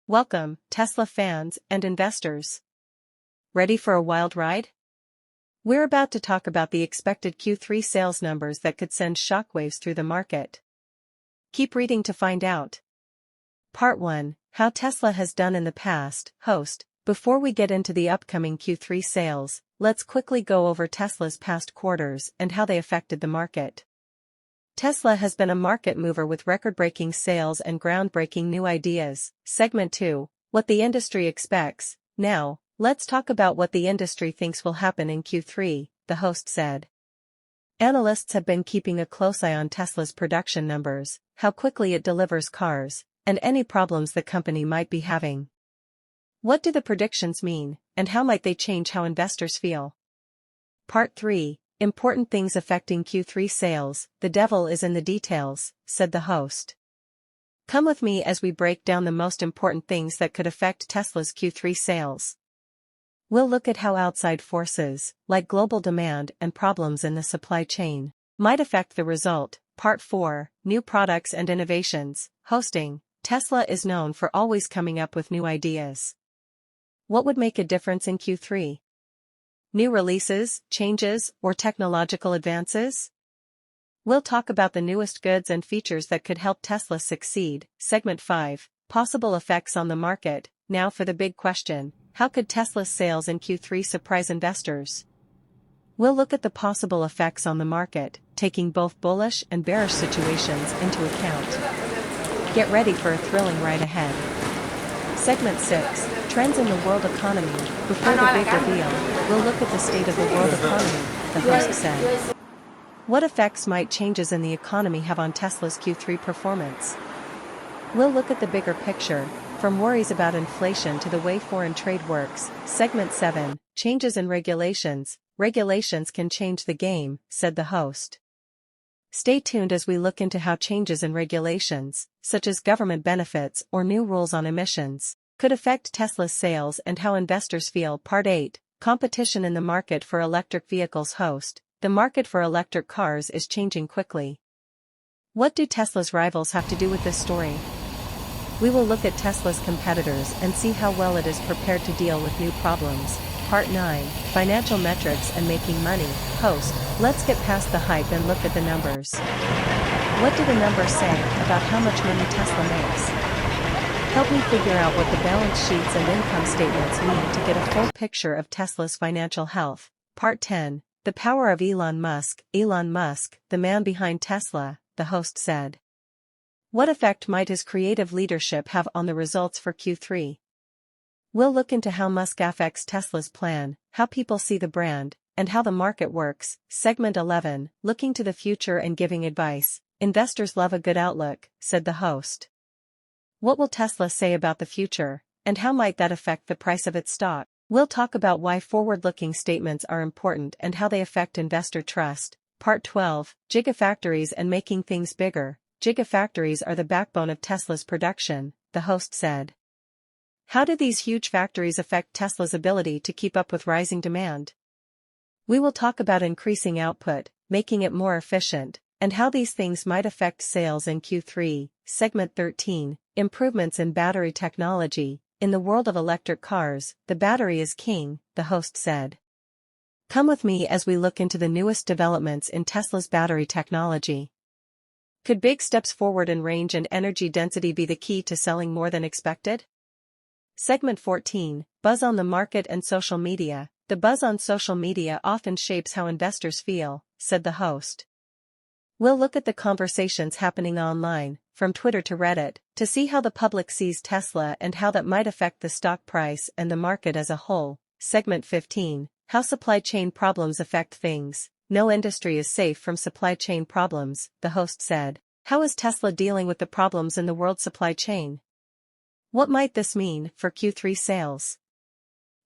Welcome, Tesla fans and investors. Ready for a wild ride? We're about to talk about the expected Q3 sales numbers that could send shockwaves through the market. Keep reading to find out. Part 1, How Tesla has done in the past. Host, before we get into the upcoming Q3 sales, let's quickly go over Tesla's past quarters and how they affected the market. Tesla has been a market mover with record-breaking sales and groundbreaking new ideas. Segment 2, What the industry expects. Now, let's talk about what the industry thinks will happen in Q3, the host said. Analysts have been keeping a close eye on Tesla's production numbers, how quickly it delivers cars, and any problems the company might be having. What do the predictions mean, and how might they change how investors feel? Part 3, Important things affecting Q3 sales. The devil is in the details, said the host. Come with me as we break down the most important things that could affect Tesla's Q3 sales. We'll look at how outside forces, like global demand and problems in the supply chain, might affect the result. Part 4, New products and innovations. Hosting, Tesla is known for always coming up with new ideas. What would make a difference in Q3? New releases, changes, or technological advances? We'll talk about the newest goods and features that could help Tesla succeed. Segment 5, Possible effects on the market. Now for the big question, how could Tesla's sales in Q3 surprise investors? We'll look at the possible effects on the market, taking both bullish and bearish situations into account. Get ready for a thrilling ride ahead. Segment 6, Trends in the world economy. Before the big reveal, we'll look at the state of the world economy, the host said. What effects might changes in the economy have on Tesla's Q3 performance? We'll look at the bigger picture, from worries about inflation to the way foreign trade works. Segment 7, Changes in regulations. Regulations can change the game, said the host. Stay tuned as we look into how changes in regulations, such as government benefits or new rules on emissions, could affect Tesla's sales and how investors feel. Part 8, Competition in the market for electric vehicles. Host, the market for electric cars is changing quickly. What do Tesla's rivals have to do with this story? We will look at Tesla's competitors and see how well it is prepared to deal with new problems. Part 9, Financial metrics and making money. Host, let's get past the hype and look at the numbers. What do the numbers say about how much money Tesla makes? Help me figure out what the balance sheets and income statements mean to get a full picture of Tesla's financial health. Part 10, The power of Elon Musk. Elon Musk, the man behind Tesla, the host said. What effect might his creative leadership have on the results for Q3? We'll look into how Musk affects Tesla's plan, how people see the brand, and how the market works. Segment 11, Looking to the future and giving advice. Investors love a good outlook, said the host. What will Tesla say about the future, and how might that affect the price of its stock? We'll talk about why forward-looking statements are important and how they affect investor trust. Part 12, Gigafactories and making things bigger. Gigafactories are the backbone of Tesla's production, the host said. How do these huge factories affect Tesla's ability to keep up with rising demand? We will talk about increasing output, making it more efficient, and how these things might affect sales in Q3. Segment 13, Improvements in battery technology. In the world of electric cars, the battery is king, the host said. Come with me as we look into the newest developments in Tesla's battery technology. Could big steps forward in range and energy density be the key to selling more than expected? Segment 14, Buzz on the market and social media. The buzz on social media often shapes how investors feel, said the host. We'll look at the conversations happening online, from Twitter to Reddit, to see how the public sees Tesla and how that might affect the stock price and the market as a whole. Segment 15, How supply chain problems affect things. No industry is safe from supply chain problems, the host said. How is Tesla dealing with the problems in the world supply chain? What might this mean for Q3 sales?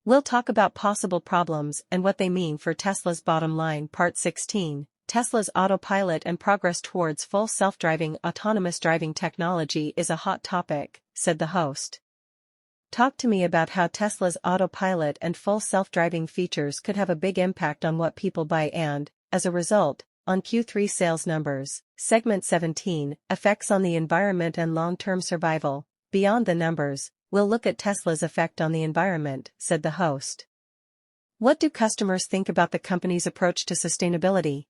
We'll talk about possible problems and what they mean for Tesla's bottom line. Part 16, Tesla's autopilot and progress towards full self-driving autonomous driving technology is a hot topic, said the host. Talk to me about how Tesla's autopilot and full self-driving features could have a big impact on what people buy and, as a result, on Q3 sales numbers. Segment 17, Effects on the environment and long-term survival. Beyond the numbers, we'll look at Tesla's effect on the environment, said the host. What do customers think about the company's approach to sustainability?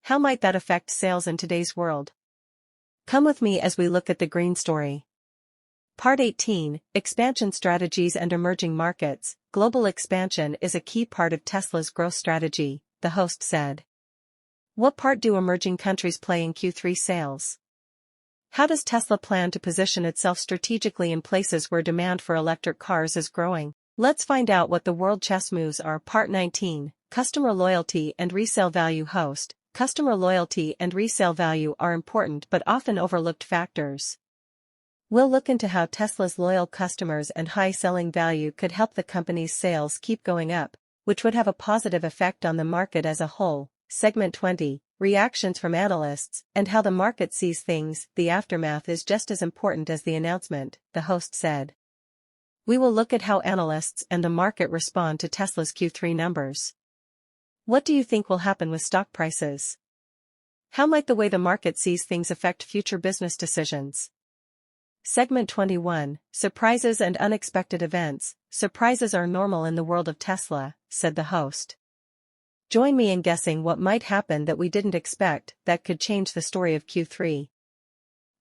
How might that affect sales in today's world? Come with me as we look at the green story. Part 18, Expansion Strategies and Emerging Markets. Global expansion is a key part of Tesla's growth strategy, the host said. What part do emerging countries play in Q3 sales? How does Tesla plan to position itself strategically in places where demand for electric cars is growing? Let's find out what the world chess moves are. Part 19, Customer Loyalty and Resale Value. Host, customer loyalty and resale value are important but often overlooked factors. We'll look into how Tesla's loyal customers and high selling value could help the company's sales keep going up, which would have a positive effect on the market as a whole. Segment 20, Reactions from Analysts, and how the market sees things. The aftermath is just as important as the announcement, the host said. We will look at how analysts and the market respond to Tesla's Q3 numbers. What do you think will happen with stock prices? How might the way the market sees things affect future business decisions? Segment 21, Surprises and Unexpected Events. Surprises are normal in the world of Tesla, said the host. Join me in guessing what might happen that we didn't expect that could change the story of Q3.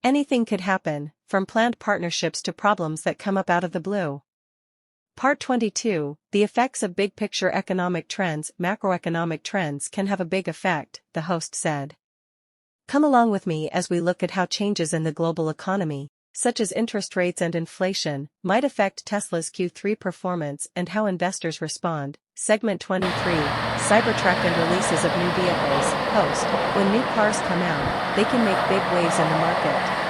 Anything could happen, from planned partnerships to problems that come up out of the blue. Part 22, The Effects of Big Picture Economic Trends. Macroeconomic trends can have a big effect, the host said. Come along with me as we look at how changes in the global economy, such as interest rates and inflation, might affect Tesla's Q3 performance and how investors respond. Segment 23, Cybertruck and Releases of New Vehicles. Host, when new cars come out, they can make big waves in the market.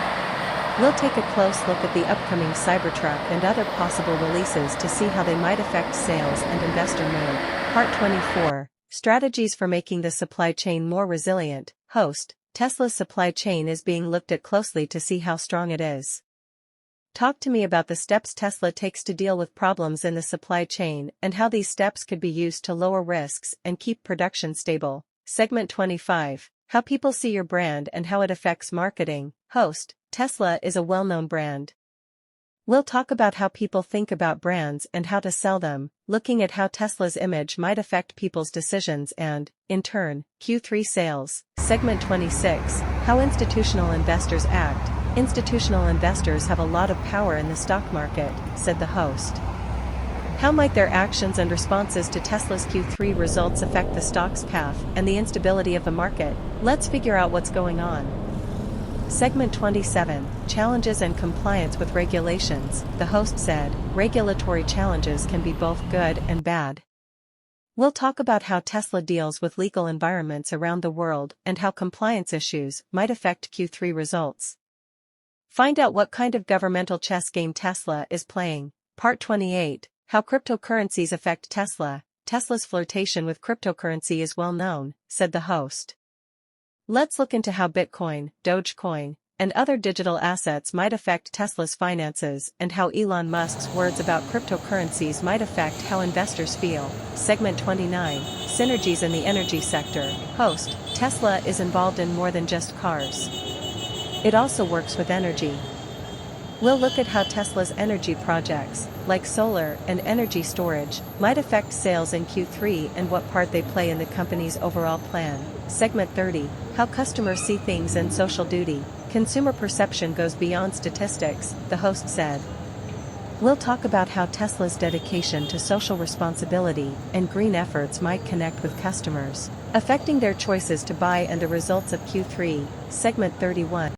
We'll take a close look at the upcoming Cybertruck and other possible releases to see how they might affect sales and investor mood. Part 24, Strategies for Making the Supply Chain More Resilient. Host, Tesla's supply chain is being looked at closely to see how strong it is. Talk to me about the steps Tesla takes to deal with problems in the supply chain and how these steps could be used to lower risks and keep production stable. Segment 25, How People See Your Brand and How It Affects Marketing. Host, Tesla is a well-known brand. We'll talk about how people think about brands and how to sell them, looking at how Tesla's image might affect people's decisions and, in turn, Q3 sales. Segment 26, How Institutional Investors Act. Institutional investors have a lot of power in the stock market, said the host. How might their actions and responses to Tesla's Q3 results affect the stock's path and the instability of the market? Let's figure out what's going on. Segment 27, Challenges and Compliance with Regulations. The host said, regulatory challenges can be both good and bad. We'll talk about how Tesla deals with legal environments around the world and how compliance issues might affect Q3 results. Find out what kind of governmental chess game Tesla is playing. Part 28, How Cryptocurrencies Affect Tesla. Tesla's flirtation with cryptocurrency is well known, said the host. Let's look into how Bitcoin, Dogecoin, and other digital assets might affect Tesla's finances and how Elon Musk's words about cryptocurrencies might affect how investors feel. Segment 29, Synergies in the Energy Sector. Host, Tesla is involved in more than just cars. It also works with energy. We'll look at how Tesla's energy projects, like solar and energy storage, might affect sales in Q3 and what part they play in the company's overall plan. Segment 30, How Customers See Things and Social Duty. Consumer perception goes beyond statistics, the host said. We'll talk about how Tesla's dedication to social responsibility and green efforts might connect with customers, affecting their choices to buy and the results of Q3. Segment 31.